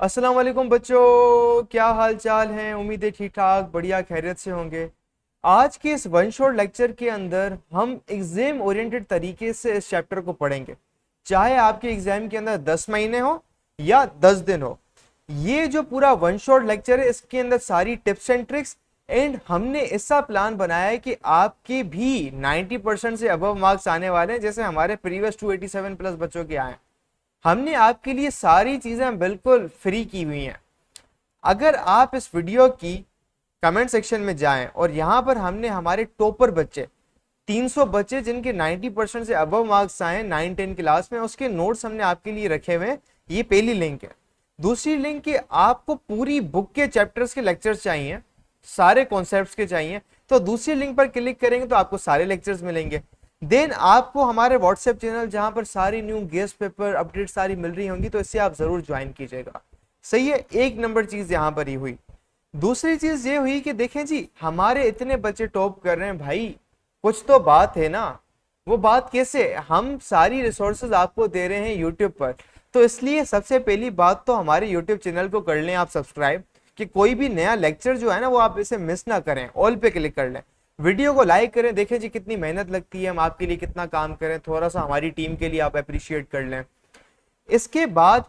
अस्सलाम वालेकुम बच्चों, क्या हाल चाल हैं। उम्मीद है ठीक ठाक बढ़िया खैरियत से होंगे। आज के इस वन शॉट लेक्चर के अंदर हम एग्जाम ओरिएंटेड तरीके से इस चैप्टर को पढ़ेंगे, चाहे आपके एग्जाम के अंदर 10 महीने हो या 10 दिन हो। ये जो पूरा वन शॉट लेक्चर है इसके अंदर सारी टिप्स एंड ट्रिक्स एंड हमने ऐसा प्लान बनाया है कि आपके भी 90% से अबव मार्क्स आने वाले हैं, जैसे हमारे प्रीवियस 287 प्लस बच्चों के आए। हमने आपके लिए सारी चीजें बिल्कुल फ्री की हुई हैं। अगर आप इस वीडियो की कमेंट सेक्शन में जाएं और यहां पर हमने हमारे टॉपर बच्चे 300 बच्चे जिनके 90% से अबव मार्क्स आए 9-10 क्लास में, उसके नोट्स हमने आपके लिए रखे हुए हैं। ये पहली लिंक है। दूसरी लिंक है, आपको पूरी बुक के चैप्टर्स के लेक्चर्स चाहिए, सारे कॉन्सेप्ट्स के चाहिए, तो दूसरी लिंक पर क्लिक करेंगे तो आपको सारे लेक्चर्स मिलेंगे। देन आपको हमारे व्हाट्सएप चैनल जहां पर सारी न्यू गेस्ट पेपर अपडेट सारी मिल रही होंगी, तो इससे आप जरूर ज्वाइन कीजिएगा। सही है, एक नंबर चीज यहां पर ही हुई। दूसरी चीज ये हुई कि देखें जी, हमारे इतने बच्चे टॉप कर रहे हैं भाई, कुछ तो बात है ना। वो बात कैसे, हम सारी रिसोर्सेज आपको दे रहे हैं यूट्यूब पर, तो इसलिए सबसे पहली बात तो हमारे यूट्यूब चैनल को कर लें आप सब्सक्राइब, कि कोई भी नया लेक्चर जो है ना वो आप इसे मिस ना करें। ऑल पे क्लिक कर लें, वीडियो को लाइक करें, देखें जी कितनी मेहनत लगती है, हम आपके लिए कितना काम करें, थोड़ा सा हमारी टीम के लिए आप अप्रिशिएट कर लें। इसके बाद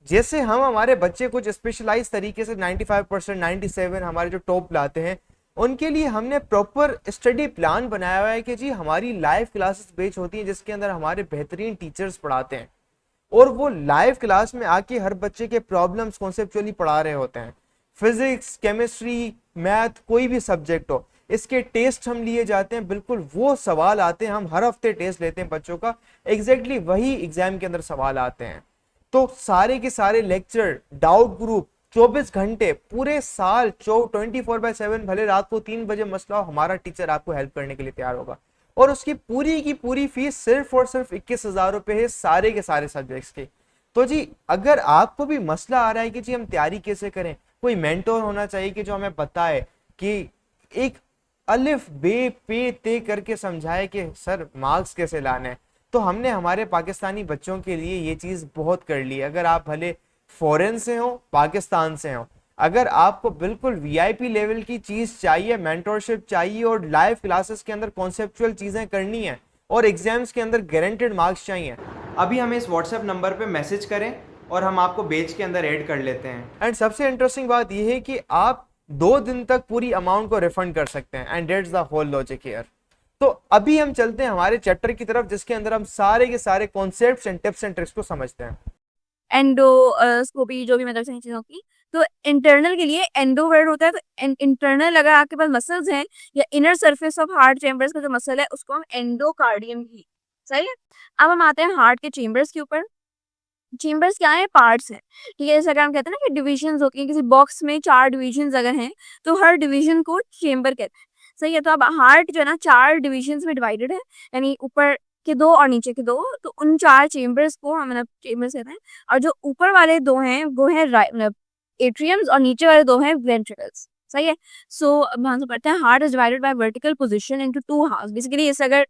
जैसे हम हमारे बच्चे कुछ स्पेशलाइज तरीके से 95% 97 हमारे जो टॉप लाते हैं, उनके लिए हमने प्रॉपर स्टडी प्लान बनाया हुआ है कि जी हमारी लाइव क्लासेस बेच होती हैं जिसके अंदर हमारे बेहतरीन टीचर्स पढ़ाते हैं और वो लाइव क्लास में आके हर बच्चे के प्रॉब्लम्स कॉन्सेप्चुअली पढ़ा रहे होते हैं। फिजिक्स, केमिस्ट्री, मैथ, कोई भी सब्जेक्ट हो, इसके टेस्ट हम लिए जाते हैं, बिल्कुल वो सवाल आते हैं। हम हर हफ्ते टेस्ट लेते हैं बच्चों का, एग्जैक्टली वही एग्जाम के अंदर सवाल आते हैं। तो सारे के सारे लेक्चर, डाउट ग्रुप, 24 घंटे पूरे साल 24/7, भले रात को 3 बजे मसला हो, हमारा टीचर आपको हेल्प करने के लिए तैयार होगा। और उसकी पूरी की पूरी फीस सिर्फ और सिर्फ 21,000 रुपए है, सारे के सारे सब्जेक्ट्स की। तो जी अगर आपको भी मसला आ रहा है कि जी हम तैयारी कैसे करें, कोई मेंटोर होना चाहिए कि जो हमें बताए कि एक अलिफ बे पे ते करके समझाए कि सर मार्क्स कैसे लाने हैं, तो हमने हमारे पाकिस्तानी बच्चों के लिए ये चीज बहुत कर ली। अगर आप भले फॉरेन से हो, पाकिस्तान से हो, अगर आपको बिल्कुल वीआईपी लेवल की चीज चाहिए, मेंटोरशिप चाहिए और लाइव क्लासेस के अंदर कॉन्सेप्चुअल चीजें करनी है और एग्जाम्स के अंदर गारंटेड मार्क्स चाहिए, अभी हमें इस व्हाट्सएप नंबर पे मैसेज करें और हम आपको बेच के अंदर ऐड कर लेते हैं। एंड सबसे इंटरेस्टिंग बात यह है कि आप 2 दिन तक पूरी अमाउंट को रिफंड कर सकते हैं। And that's the whole logic here. तो अभी हम चलते हैं हमारे चैप्टर की तरफ, जिसके अंदर हम सारे के सारे concepts and tips and tricks को समझते हैं। एंडोस्कोपी जो भी मतलब सही चीजों की। तो इंटरनल के लिए एंडो वर्ड होता है। तो इंटरनल अगर आपके पास मसल्स हैं या inner surface of heart chambers का जो मसल है उसको हम एंडोकार्डियम ही। सही है। अब हम आते हैं हार्ट के चेम्बर्स के ऊपर। चेम्बर्स क्या है? पार्ट्स हैं। ठीक है, जैसे अगर हम कहते हैं ना कि डिविजन्स होती हैं, किसी बॉक्स में 4 डिविजन्स अगर हैं तो हर डिवीजन को चेम्बर कहते हैं। सही है। तो अब हार्ट जो है ना 4 डिविजन्स में डिवाइडेड है, यानी ऊपर के 2 और नीचे के 2। तो उन 4 चेम्बर्स को हम मतलब चेम्बर्स कहते हैं। और जो ऊपर वाले 2 हैं वो है मतलब एट्रियम्स, और नीचे वाले 2 हैं वेंट्रिकल्स। सही है। सो अब हम पढ़ते हैं heart is divided by vertical position into 2 halves. Basically इस अगर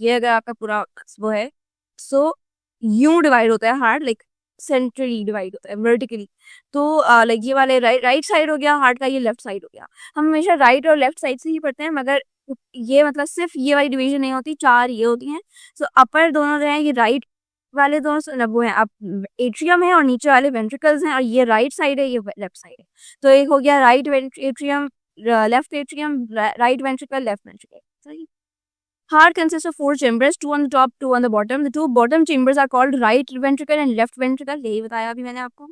ये अगर आपका पूरा वो है, सो यूं डिवाइड होता है हार्ट, लाइक सेंट्रली डिवाइड होता है वर्टिकली। तो लाइक ये वाले राइट साइड हो गया हार्ट का, ये लेफ्ट साइड हो गया। हम हमेशा राइट और लेफ्ट साइड से ही पढ़ते हैं, मगर ये मतलब सिर्फ ये वाली डिवीजन नहीं होती, 4 ये होती हैं। सो अपर दोनों जो है ये राइट वाले दोनों वो है, अब एट्रियम है और नीचे वाले वेंट्रिकल्स हैं, और ये राइट साइड है, ये लेफ्ट साइड है। तो एक हो गया right atrium, left atrium, right ventricle, left ventricle. सही। Heart consists of 4 chambers, 2 on the top, 2 on the bottom. The 2 bottom chambers are called right ventricle and left ventricle. यही बताया अभी मैंने आपको।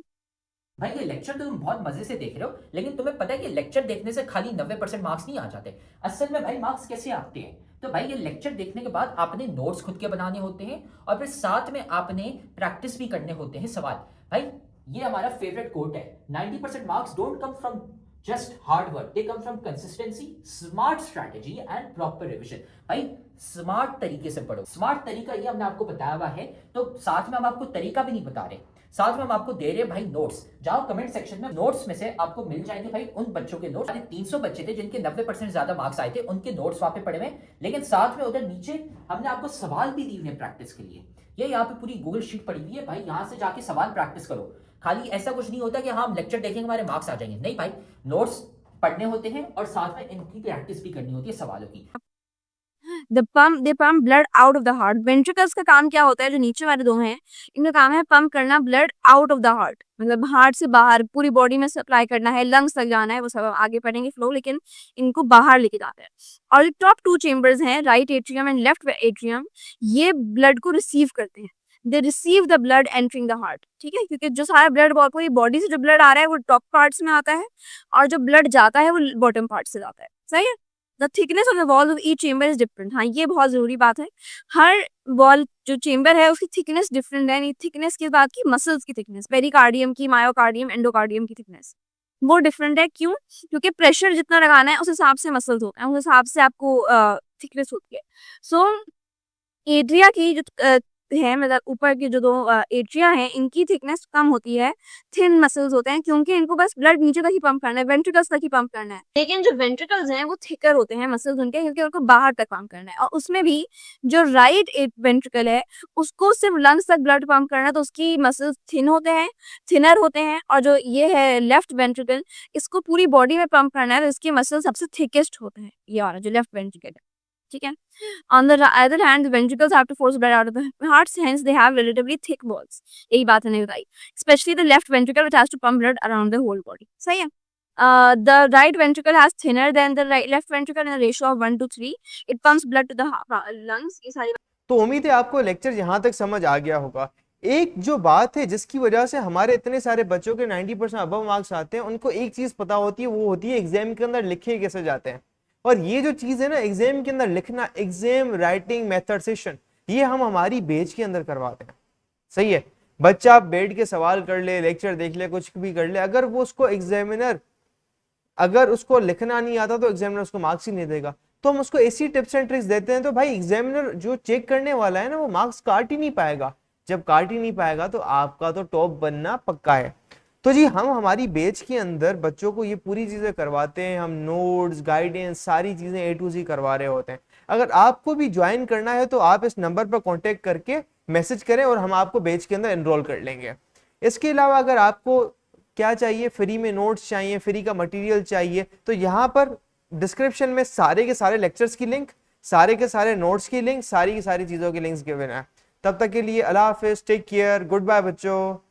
भाई ये लेक्चर तो तुम बहुत मजे से देख रहे हो, लेकिन तुम्हें पता है कि लेक्चर देखने से खाली 90% मार्क्स नहीं आ जाते। असल में भाई मार्क्स कैसे आते हैं? तो भाई ये लेक्चर देखने के बाद आपने नोट्स खुद के बनाने होते हैं और फिर साथ में आपने प्रैक्टिस भी करने होते हैं सवाल। भाई ये हमारा फेवरेट कोट है, 90% marks don't come from just hard work, they come from consistency, smart strategy and proper revision. भाई स्मार्ट तरीके से पढ़ो। स्मार्ट तरीका ये हमने आपको बताया हुआ है, तो साथ में हम आपको तरीका भी नहीं बता रहे, साथ में हम आपको दे रहे हैं भाई नोट्स। जाओ कमेंट सेक्शन में, नोट्स में से आपको मिल जाएंगे भाई उन बच्चों के नोट्स। 300 बच्चे थे जिनके 90% ज्यादा मार्क्स आए थे, उनके नोट्स वहां पे पड़े हुए, लेकिन साथ में उधर नीचे हमने आपको सवाल भी दिए हुए प्रैक्टिस के लिए। ये यहाँ पे पूरी गूगल शीट पड़ी हुई है भाई, यहाँ से जाके सवाल प्रैक्टिस करो। खाली ऐसा कुछ नहीं होता कि हाँ हम लेक्चर देखेंगे हमारे मार्क्स आ जाएंगे, नहीं भाई, नोट्स पढ़ने होते हैं और साथ में इनकी प्रैक्टिस भी करनी होती है सवालों की। they pump blood out of the heart. Ventricles का काम क्या होता है, जो नीचे वाले दो हैं, इनका काम है पंप करना blood out of the heart, मतलब हार्ट से बाहर पूरी बॉडी में सप्लाई करना है, लंग्स तक जाना है, वो सब आगे पढ़ेंगे फ्लो, लेकिन इनको बाहर लेके जाते हैं। और जो टॉप 2 चेम्बर्स हैं, right atrium and left atrium, ये ब्लड को रिसीव करते हैं। They receive the blood entering the heart, ठीक है, क्योंकि जो सारा ब्लड पूरी बॉडी से जो ब्लड आ रहा है वो टॉप पार्ट्स में आता है, और जो ब्लड जाता है वो बॉटम पार्ट से जाता है, सही है। The thickness of the wall of each chamber is different. हाँ, ये बहुत जरूरी बात है, हर वॉल जो चेम्बर है उसकी थिकनेस डिफरेंट है। थिकनेस की बात की, मसल्स की थिकनेस, पेरिकार्डियम की, मायोकार्डियम, एंडोकार्डियम की थिकनेस वो डिफरेंट है। क्यों? क्योंकि प्रेशर जितना लगाना है उस हिसाब से मसल्स होते हैं, उस हिसाब से आपको थिकनेस होती है। सो एट्रिया की जो है, मतलब ऊपर के जो 2 एट्रिया हैं, इनकी थिकनेस कम होती है, थिन मसल्स होते हैं, क्योंकि इनको बस ब्लड नीचे तक ही पंप करना है, वेंट्रिकल्स तक ही पंप करना है। लेकिन जो वेंट्रिकल्स हैं वो थिकर होते हैं मसल्स उनके, क्योंकि उनको बाहर तक पंप करना है। और उसमें भी जो राइट वेंट्रिकल है उसको सिर्फ लंग्स तक ब्लड पंप करना है, तो उसकी मसल्स थिन होते हैं, थिनर होते हैं। और जो ये है लेफ्ट वेंट्रिकल, इसको पूरी बॉडी में पंप करना है, तो इसके मसल्स सबसे थिकेस्ट होते हैं, ये वाला जो लेफ्ट वेंट्रिकल है, ठीक है। On the other hand, the ventricles have to force blood out of the heart, hence they have relatively thick walls. यही बात मैंने बताई। Especially the left ventricle, which has to pump blood around the whole body. सही है। The right ventricle has thinner than the left ventricle in a ratio of 1:3. It pumps blood to the lungs. ये सारी तो उम्मीद है आपको lecture यहाँ तक समझ आ गया होगा। एक जो बात है जिसकी वजह से हमारे इतने सारे बच्चों के 90% अबव मार्क्स आते हैं, उनको एक चीज पता होती है, वो होती है एग्जाम के अंदर लिखे कैसे जाते हैं। और ये जो चीज है ना, एग्जाम के अंदर लिखना, एग्जाम राइटिंग मेथड सेशन, ये हम हमारी बैच के अंदर करवाते हैं, सही है। बच्चा बैठ के सवाल कर ले, लेक्चर देख ले, कुछ भी कर ले, अगर वो उसको एग्जामिनर, अगर उसको लिखना नहीं आता तो एग्जामिनर उसको मार्क्स ही नहीं देगा। तो हम उसको ऐसी टिप्स एंड ट्रिक्स देते हैं, तो भाई एग्जामिनर जो चेक करने वाला है ना, वो मार्क्स काट ही नहीं पाएगा। जब काट ही नहीं पाएगा तो आपका तो टॉप बनना पक्का है। तो जी हम हमारी बैच के अंदर बच्चों को ये पूरी चीजें करवाते हैं, हम नोट्स, गाइडेंस, सारी चीजें A to Z करवा रहे होते हैं। अगर आपको भी ज्वाइन करना है तो आप इस नंबर पर कांटेक्ट करके मैसेज करें और हम आपको बैच के अंदर एनरोल कर लेंगे। इसके अलावा अगर आपको क्या चाहिए, फ्री में नोट्स चाहिए, फ्री का मटेरियल चाहिए, तो यहाँ पर डिस्क्रिप्शन में सारे के सारे लेक्चर्स की लिंक, सारे के सारे नोट्स की लिंक, सारी की सारी चीजों की लिंक्स गिवन है। तब तक के लिए अल्लाह हाफिज, टेक केयर, गुड बाय बच्चों।